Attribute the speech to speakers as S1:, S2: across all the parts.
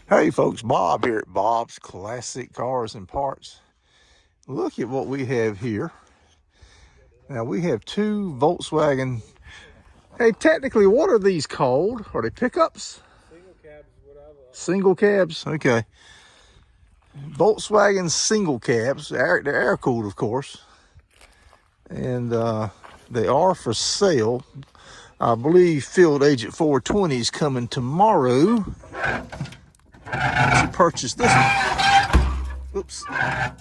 S1: Hey folks, Bob here at Bob's Classic Cars and Parts. Look at what we have here. Now we have two Volkswagen. Hey, technically, what are these called? Are they pickups?
S2: Single cabs, whatever.
S1: Single cabs, okay. Volkswagen single cabs. They're air cooled, of course. And they are for sale. I believe Field Agent 420 is coming tomorrow to purchase this one. Oops. I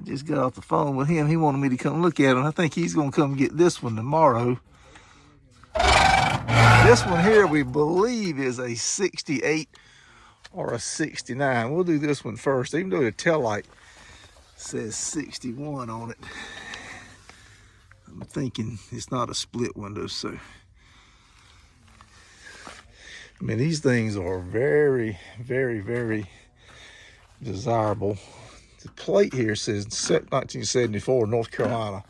S1: just got off the phone with him. He wanted me to come look at him. I think he's going to come get this one tomorrow. This one here, we believe, is a 68 or a 69. We'll do this one first, even though the taillight says 61 on it. I'm thinking it's not a split window, so. I mean, these things are very, very, very desirable. The plate here says 1974, North Carolina.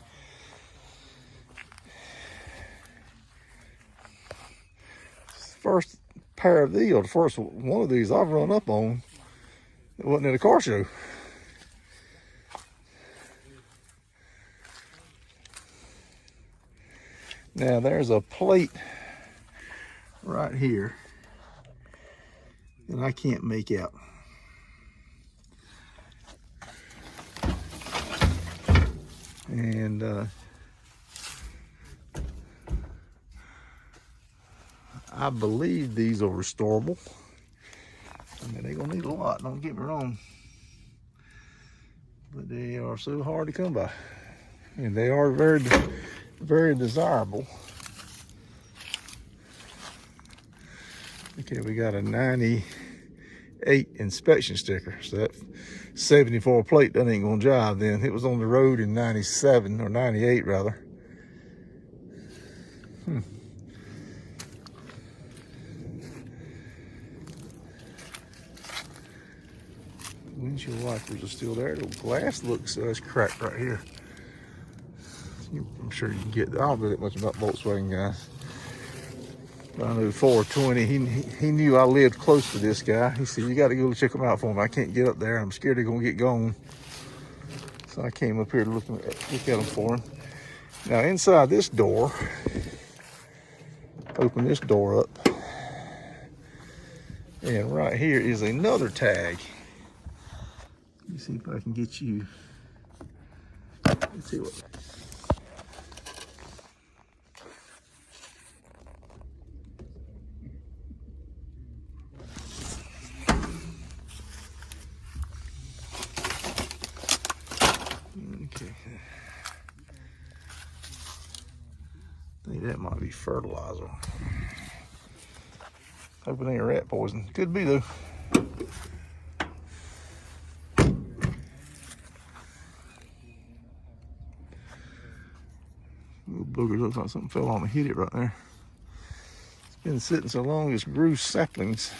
S1: First pair of these, or the first one of these I've run up on, it wasn't at a car show. Now there's a plate right here that I can't make out. And I believe these are restorable. I mean, they're gonna need a lot, don't get me wrong. But they are so hard to come by. And they are very, very desirable. Okay, we got a 98 inspection sticker. So that 74 plate, that ain't gonna jive then. It was on the road in 97, or 98 rather. Windshield wipers are still there. The glass looks cracked right here. I'm sure you can get, I don't know that much about Volkswagen, guys. But I know 420, he knew I lived close to this guy. He said, you got to go check him out for me. I can't get up there. I'm scared they're going to get gone. So I came up here to look at them for him. Now inside this door, open this door up. And right here is another tag. Let me see if I can get you. Let's see what. Okay. I think that might be fertilizer. Hoping it ain't rat poison. Could be though. Little booger, looks like something fell on and hit it right there. It's been sitting so long, it's bruised saplings.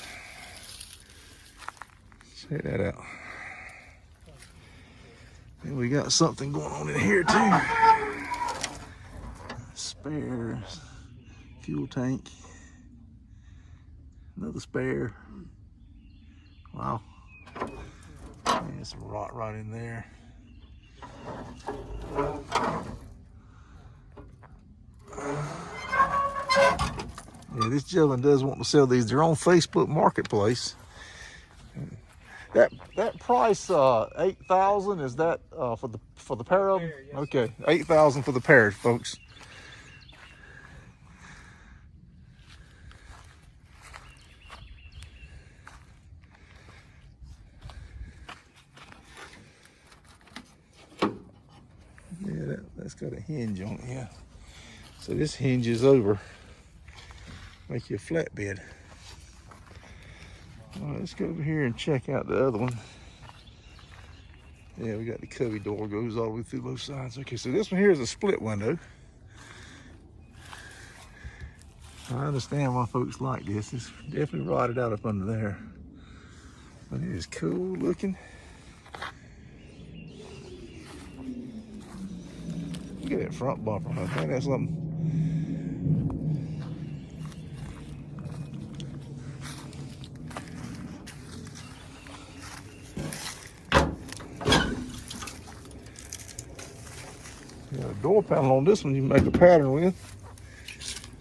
S1: Check that out. And we got something going on in here too. Spare fuel tank. Another spare. Wow. There's some rot right in there. Yeah, this gentleman does want to sell these. They're on Facebook Marketplace. That price, 8,000, is that for the pair of them? Yes. Okay, 8,000 for the pair, folks. Yeah, that's got a hinge on it, yeah. So this hinges over, make you a flatbed. All right, let's go over here and check out the other one. Yeah, we got the cubby door, goes all the way through both sides. Okay, so this one here is a split window. I understand why folks like this. It's definitely rotted out up under there. But it is cool looking. Look at that front bumper. I think that's something. Got a door panel on this one you can make a pattern with.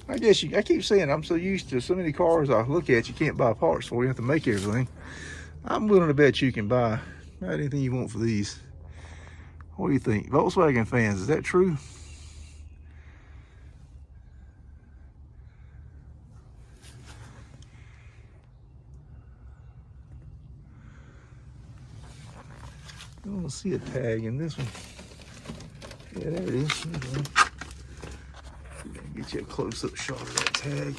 S1: I guess I keep saying I'm so used to so many cars I look at you can't buy parts for. You have to make everything. I'm willing to bet you can buy about anything you want for these. What do you think? Volkswagen fans, is that true? I don't see a tag in this one. Yeah, there it is. Get you a close-up shot of that tag.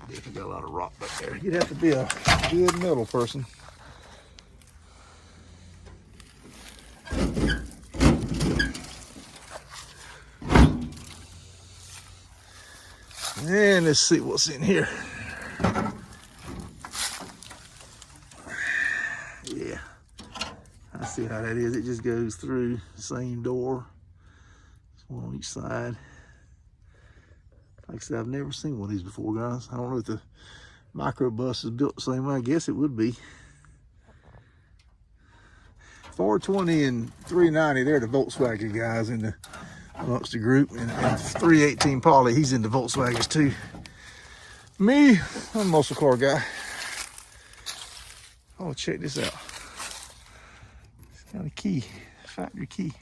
S1: Definitely got a lot of rock back there. You'd have to be a good metal person. And let's see what's in here. Yeah, I see how that is. It just goes through the same door. There's one on each side. Like I said, I've never seen one of these before, guys. I don't know if the microbus is built the same way. I guess it would be. 420 and 390, they're the Volkswagen guys in the amongst the group, and 318 Paulie, he's into Volkswagens too. Me, I'm a muscle car guy. Oh, check this out. It's got a key, factory key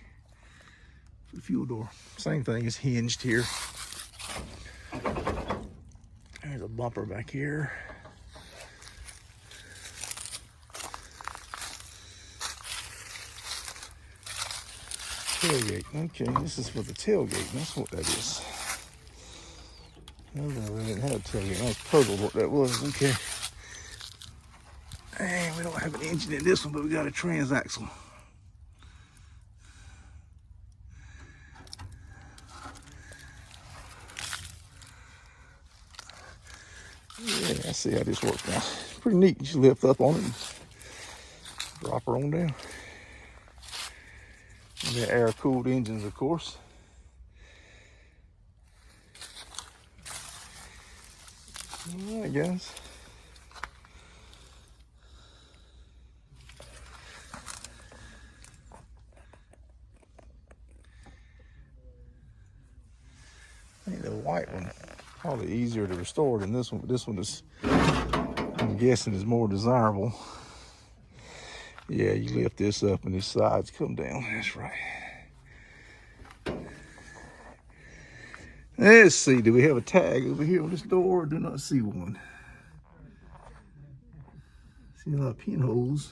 S1: for the fuel door. Same thing, it's hinged here. There's a bumper back here. Tailgate. Okay, this is for the tailgate. That's what that is. I didn't have a tailgate. I was puzzled what that was. Okay. And we don't have an engine in this one, but we got a transaxle. Yeah, I see how this works now. Pretty neat. You just lift up on it and drop her on down. And they're air-cooled engines, of course. All right, guys. I think the white one probably easier to restore than this one, but this one is, I'm guessing, is more desirable. Yeah, you lift this up and these sides come down. That's right. Let's see, do we have a tag over here on this door? I do not see one. See a lot of pinholes.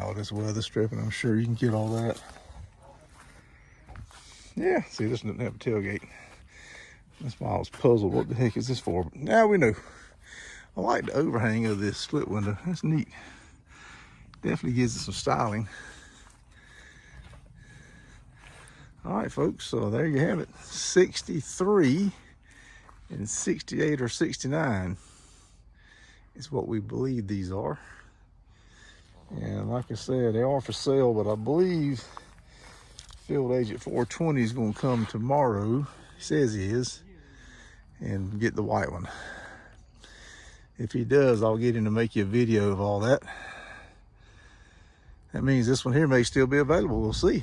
S1: All this weather stripping, I'm sure you can get all that. Yeah, see, this doesn't have a tailgate. That's why I was puzzled. What the heck is this for? But now we know. I like the overhang of this split window. That's neat. Definitely gives it some styling. All right, folks. So there you have it. 63 and 68 or 69 is what we believe these are. And like I said, they are for sale, but I believe Field Agent 420 is going to come tomorrow. He says he is. And get the white one. If he does, I'll get him to make you a video of all that. That means this one here may still be available. We'll see.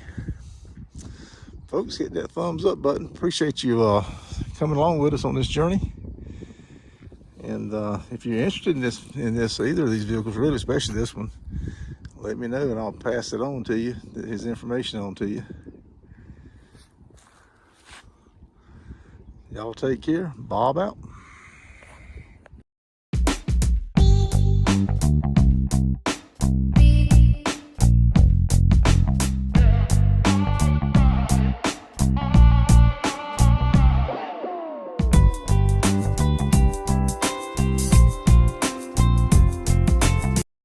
S1: Folks, hit that thumbs up button. Appreciate you coming along with us on this journey. And if you're interested in this, either of these vehicles, really, especially this one, let me know and I'll pass it on to you, his information on to you. Y'all take care. Bob out.